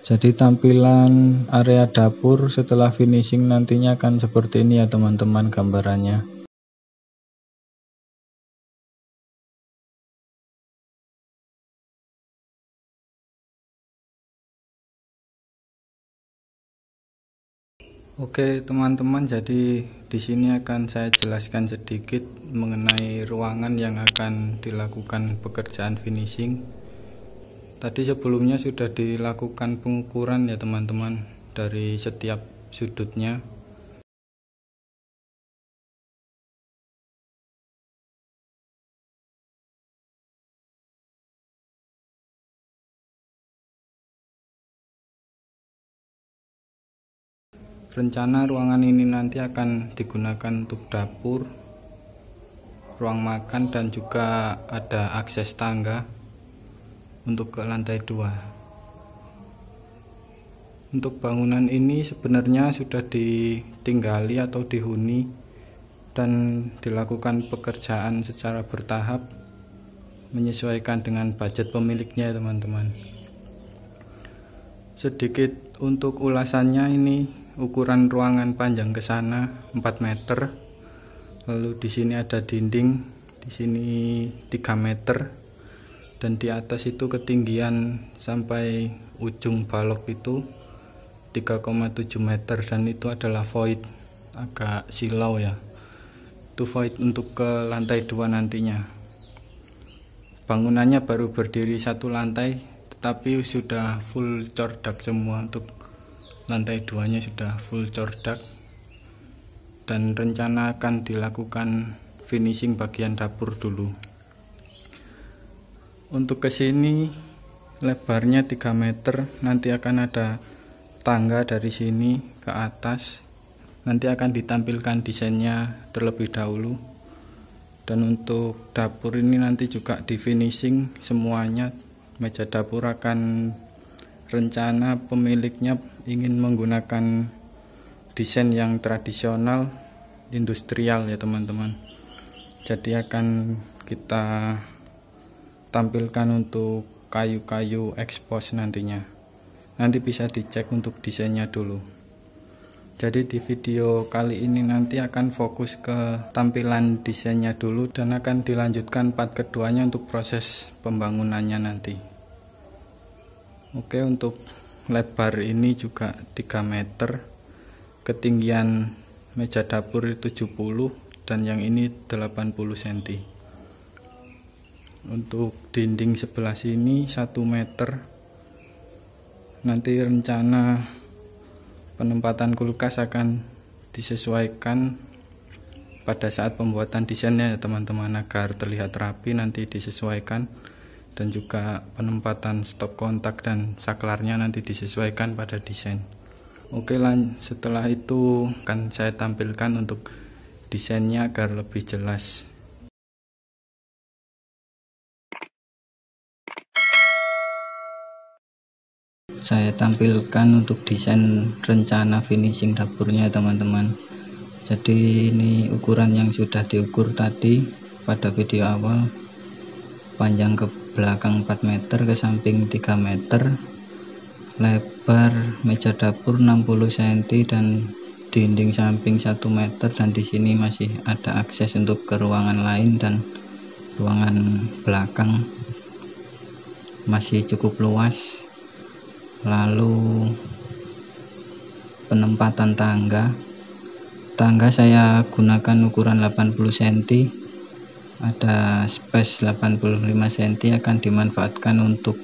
Jadi tampilan area dapur setelah finishing nantinya akan seperti ini ya teman-teman gambarannya. Oke teman-teman, jadi di sini akan saya jelaskan sedikit mengenai ruangan yang akan dilakukan pekerjaan finishing. Tadi sebelumnya sudah dilakukan pengukuran ya teman-teman dari setiap sudutnya. Rencana ruangan ini nanti akan digunakan untuk dapur, ruang makan, dan juga ada akses tangga untuk ke lantai 2. Untuk bangunan ini sebenarnya sudah ditinggali atau dihuni dan dilakukan pekerjaan secara bertahap menyesuaikan dengan budget pemiliknya ya teman-teman. Sedikit untuk ulasannya, ini ukuran ruangan panjang ke sana 4 meter. Lalu di sini ada dinding, di sini 3 meter, dan di atas itu ketinggian sampai ujung balok itu 3,7 meter, dan itu adalah void, agak silau ya. Itu void untuk ke lantai 2 nantinya. Bangunannya baru berdiri 1 lantai, tetapi sudah full cordak semua. Untuk lantai 2-nya sudah full cordak, dan rencana akan dilakukan finishing bagian dapur dulu. Untuk ke sini lebarnya 3 meter, nanti akan ada tangga dari sini ke atas. Nanti akan ditampilkan desainnya terlebih dahulu. Dan untuk dapur ini nanti juga di finishing semuanya. Meja dapur akan rencana pemiliknya ingin menggunakan desain yang tradisional industrial ya teman-teman. Jadi akan kita tampilkan untuk kayu-kayu expose nantinya. Nanti bisa dicek untuk desainnya dulu. Jadi di video kali ini nanti akan fokus ke tampilan desainnya dulu, dan akan dilanjutkan part keduanya untuk proses pembangunannya nanti. Oke, untuk lebar ini juga 3 meter, ketinggian meja dapur 70, dan yang ini 80 cm. Untuk dinding sebelah sini 1 meter. Nanti rencana penempatan kulkas akan disesuaikan pada saat pembuatan desainnya ya teman-teman, agar terlihat rapi nanti disesuaikan. Dan juga penempatan stop kontak dan saklarnya nanti disesuaikan pada desain. Oke, setelah itu akan saya tampilkan untuk desainnya agar lebih jelas. Saya tampilkan untuk desain rencana finishing dapurnya teman-teman. Jadi ini ukuran yang sudah diukur tadi pada video awal. Panjang ke belakang 4 meter, ke samping 3 meter, lebar meja dapur 60 cm, dan dinding samping 1 meter, dan di sini masih ada akses untuk ke ruangan lain, dan ruangan belakang masih cukup luas. Lalu penempatan tangga saya gunakan ukuran 80 cm. Ada space 85 cm akan dimanfaatkan untuk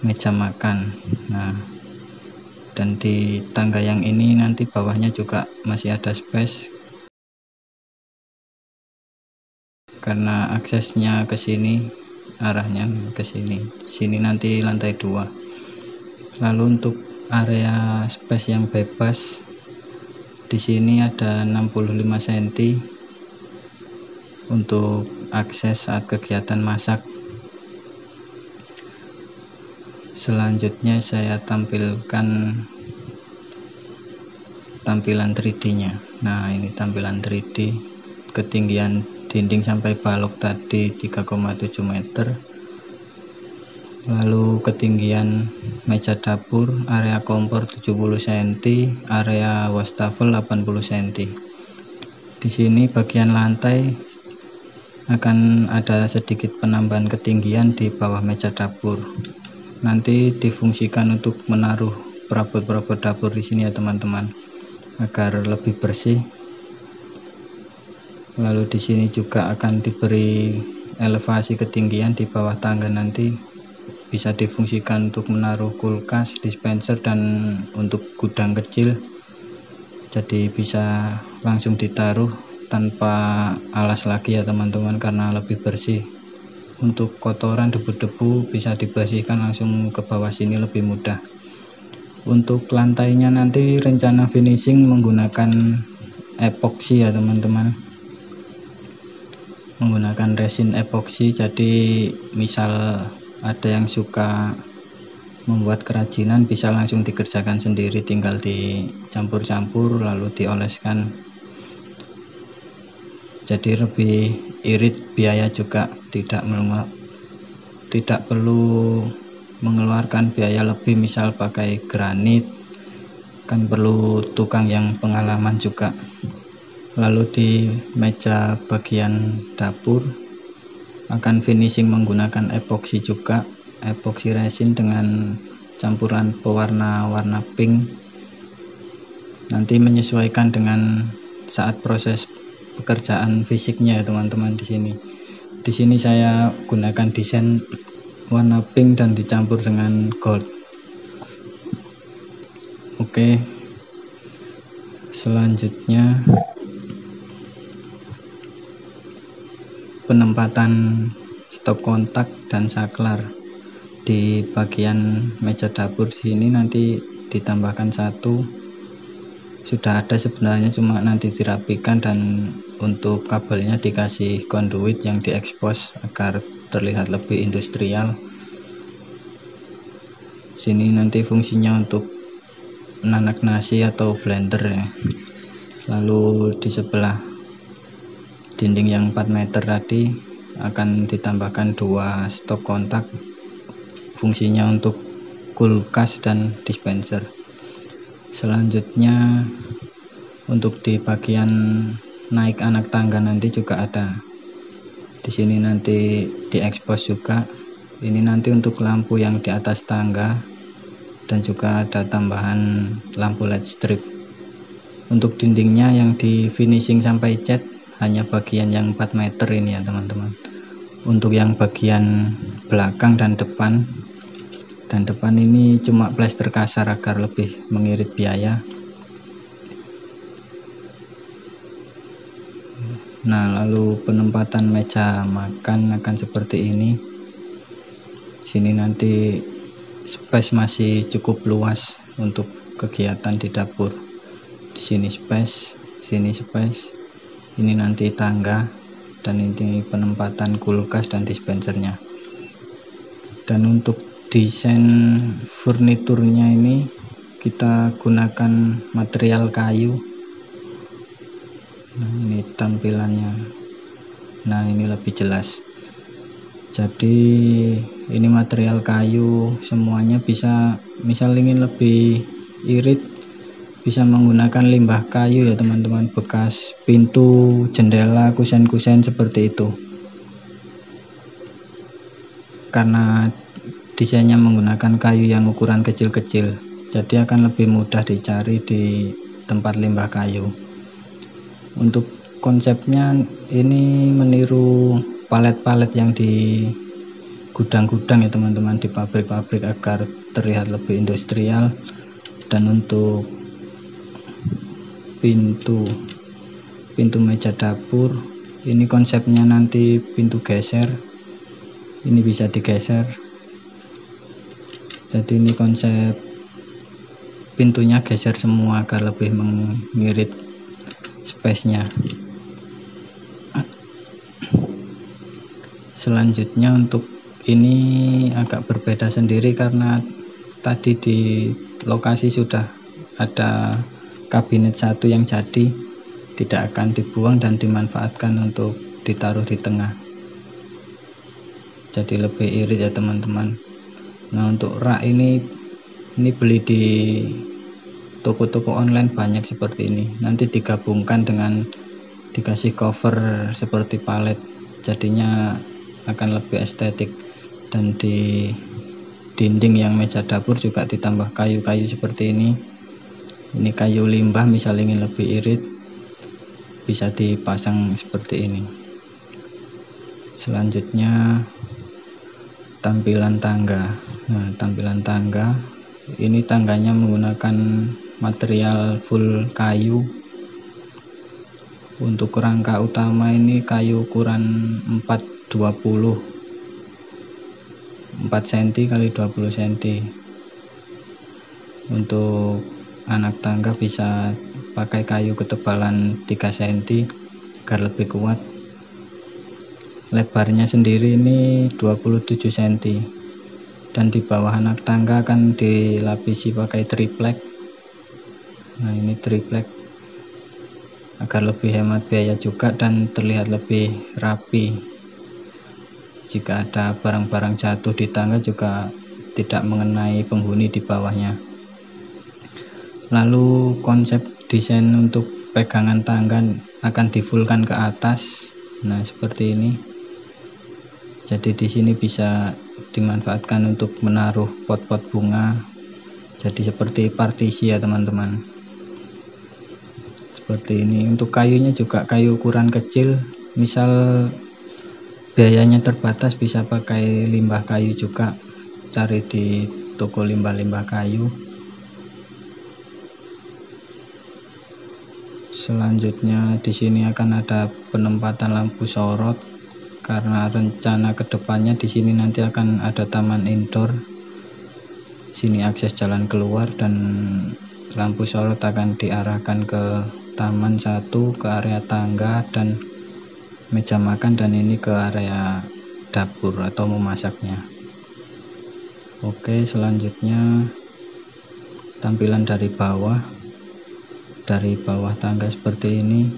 meja makan. Nah, dan di tangga yang ini nanti bawahnya juga masih ada space, karena aksesnya ke sini, arahnya ke sini. Sini nanti lantai 2. Lalu untuk area space yang bebas, di sini ada 65 cm untuk akses saat kegiatan masak. Selanjutnya saya tampilkan tampilan 3D-nya. Nah, ini tampilan 3D. Ketinggian dinding sampai balok tadi 3,7 meter. Lalu ketinggian meja dapur, area kompor 70 cm, area wastafel 80 cm. Di sini bagian lantai akan ada sedikit penambahan ketinggian di bawah meja dapur. Nanti difungsikan untuk menaruh perabot-perabot dapur di sini ya teman-teman, agar lebih bersih. Lalu di sini juga akan diberi elevasi ketinggian di bawah tangga, nanti bisa difungsikan untuk menaruh kulkas, dispenser, dan untuk gudang kecil. Jadi bisa langsung ditaruh tanpa alas lagi ya teman-teman, karena lebih bersih. Untuk kotoran, debu-debu bisa dibersihkan langsung ke bawah sini lebih mudah. Untuk lantainya nanti rencana finishing menggunakan epoksi ya teman-teman, menggunakan resin epoksi. Jadi misal ada yang suka membuat kerajinan bisa langsung dikerjakan sendiri, tinggal dicampur-campur lalu dioleskan. Jadi lebih irit, biaya juga tidak perlu mengeluarkan biaya lebih. Misal pakai granit kan perlu tukang yang pengalaman juga. Lalu di meja bagian dapur akan finishing menggunakan epoksi juga, epoksi resin dengan campuran pewarna warna pink. Nanti menyesuaikan dengan saat proses pekerjaan fisiknya ya teman-teman. Di sini saya gunakan desain warna pink dan dicampur dengan gold. Oke, selanjutnya penempatan stop kontak dan saklar di bagian meja dapur. Sini nanti ditambahkan satu, sudah ada sebenarnya, cuma nanti dirapikan, dan untuk kabelnya dikasih konduit yang diekspos agar terlihat lebih industrial. Sini nanti fungsinya untuk nanak nasi atau blender ya. Lalu di sebelah dinding yang 4 meter tadi akan ditambahkan 2 stop kontak, fungsinya untuk kulkas dan dispenser. Selanjutnya untuk di bagian naik anak tangga nanti juga ada. Di sini nanti diekspos juga. Ini nanti untuk lampu yang di atas tangga, dan juga ada tambahan lampu LED strip. Untuk dindingnya yang di finishing sampai cat hanya bagian yang 4 meter ini ya teman-teman. Untuk yang bagian belakang dan depan ini cuma plester kasar agar lebih mengirit biaya. Nah, lalu penempatan meja makan akan seperti ini. Sini nanti space masih cukup luas untuk kegiatan di dapur. Di sini space, sini space. Ini nanti tangga, dan ini penempatan kulkas dan dispensernya. Dan untuk desain furniturnya ini kita gunakan material kayu. Nah, ini tampilannya. Nah, ini lebih jelas. Jadi ini material kayu semuanya. Bisa misal ingin lebih irit, bisa menggunakan limbah kayu ya teman-teman, bekas pintu, jendela, kusen-kusen seperti itu. Karena desainnya menggunakan kayu yang ukuran kecil-kecil, jadi akan lebih mudah dicari di tempat limbah kayu. Untuk konsepnya ini meniru palet-palet yang di gudang-gudang ya teman-teman, di pabrik-pabrik, agar terlihat lebih industrial. Dan untuk pintu meja dapur ini konsepnya nanti pintu geser, ini bisa digeser. Jadi ini konsep pintunya geser semua agar lebih mengirit space-nya. Selanjutnya untuk ini agak berbeda sendiri karena tadi di lokasi sudah ada kabinet satu yang jadi, tidak akan dibuang dan dimanfaatkan untuk ditaruh di tengah. Jadi lebih irit ya teman-teman. Nah, untuk rak ini beli di toko-toko online banyak seperti ini. Nanti digabungkan dengan dikasih cover seperti palet, jadinya akan lebih estetik. Dan di dinding yang meja dapur juga ditambah kayu-kayu seperti ini. Ini kayu limbah, misal ingin lebih irit bisa dipasang seperti ini. Selanjutnya tampilan tangga. Nah, tampilan tangga ini tangganya menggunakan material full kayu. Untuk rangka utama ini kayu ukuran 420 4 cm kali 20 cm. Untuk anak tangga bisa pakai kayu ketebalan 3 cm agar lebih kuat. Lebarnya sendiri ini 27 cm, dan di bawah anak tangga akan dilapisi pakai triplek. Nah, ini triplek agar lebih hemat biaya juga dan terlihat lebih rapi. Jika ada barang-barang jatuh di tangga juga tidak mengenai penghuni di bawahnya. Lalu konsep desain untuk pegangan tangga akan difullkan ke atas. Nah, seperti ini. Jadi di sini bisa dimanfaatkan untuk menaruh pot-pot bunga. Jadi seperti partisi ya teman-teman. Seperti ini. Untuk kayunya juga kayu ukuran kecil. Misal biayanya terbatas bisa pakai limbah kayu juga. Cari di toko limbah-limbah kayu. Selanjutnya di sini akan ada penempatan lampu sorot. Karena rencana kedepannya di sini nanti akan ada taman indoor. Sini akses jalan keluar dan lampu sorot akan diarahkan ke taman satu, ke area tangga dan meja makan, dan ini ke area dapur atau memasaknya. Oke, selanjutnya tampilan dari bawah tangga seperti ini.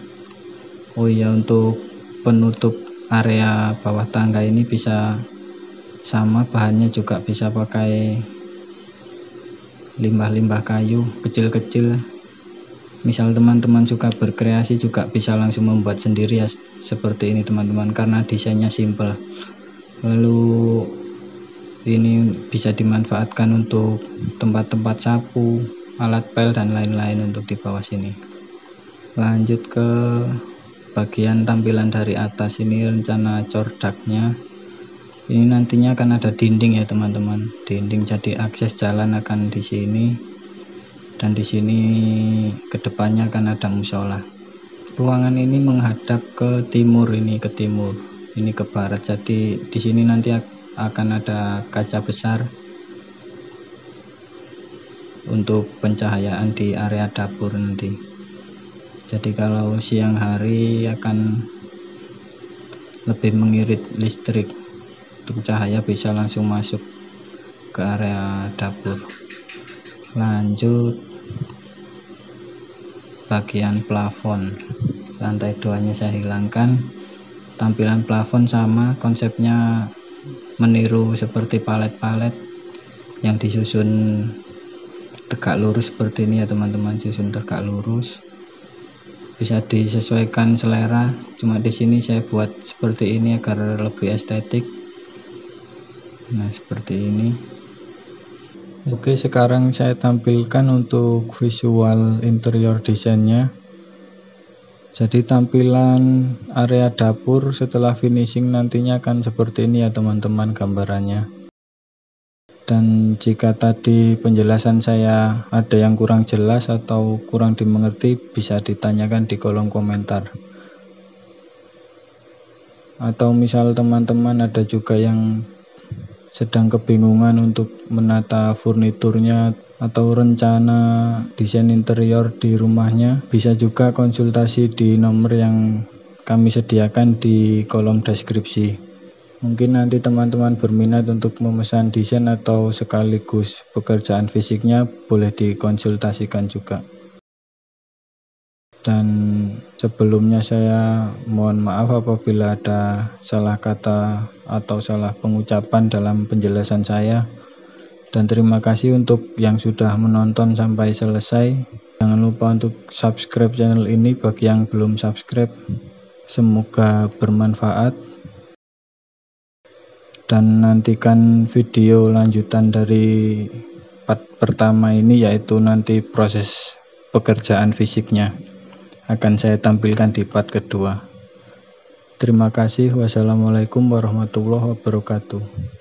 Oh iya, untuk penutup area bawah tangga ini bisa sama, bahannya juga bisa pakai limbah-limbah kayu kecil-kecil. Misal teman-teman suka berkreasi juga bisa langsung membuat sendiri ya, seperti ini teman-teman, karena desainnya simple. Lalu ini bisa dimanfaatkan untuk tempat-tempat sapu, alat pel dan lain-lain untuk di bawah sini. Lanjut ke bagian tampilan dari atas, ini rencana cordaknya. Ini nantinya akan ada dinding ya teman-teman, dinding, jadi akses jalan akan di sini, dan di sini kedepannya akan ada musola. Ruangan ini menghadap ke timur, ini ke timur, ini ke barat. Jadi di sini nanti akan ada kaca besar untuk pencahayaan di area dapur nanti. Jadi kalau siang hari akan lebih mengirit listrik, untuk cahaya bisa langsung masuk ke area dapur. Lanjut bagian plafon, lantai 2-nya saya hilangkan. Tampilan plafon sama, konsepnya meniru seperti palet-palet yang disusun tegak lurus seperti ini ya teman-teman, susun tegak lurus. Bisa disesuaikan selera, cuma di sini saya buat seperti ini agar lebih estetik. Nah, seperti ini. Oke, sekarang saya tampilkan untuk visual interior desainnya. Jadi tampilan area dapur setelah finishing nantinya akan seperti ini ya teman-teman gambarannya. Dan jika tadi penjelasan saya ada yang kurang jelas atau kurang dimengerti, bisa ditanyakan di kolom komentar. Atau misal teman-teman ada juga yang sedang kebingungan untuk menata furniturnya atau rencana desain interior di rumahnya, bisa juga konsultasi di nomor yang kami sediakan di kolom deskripsi. Mungkin nanti teman-teman berminat untuk memesan desain atau sekaligus pekerjaan fisiknya, boleh dikonsultasikan juga. Dan sebelumnya saya mohon maaf apabila ada salah kata atau salah pengucapan dalam penjelasan saya. Dan terima kasih untuk yang sudah menonton sampai selesai. Jangan lupa untuk subscribe channel ini bagi yang belum subscribe. Semoga bermanfaat. Dan nantikan video lanjutan dari part pertama ini, yaitu nanti proses pekerjaan fisiknya akan saya tampilkan di part kedua. Terima kasih. Wassalamualaikum warahmatullahi wabarakatuh.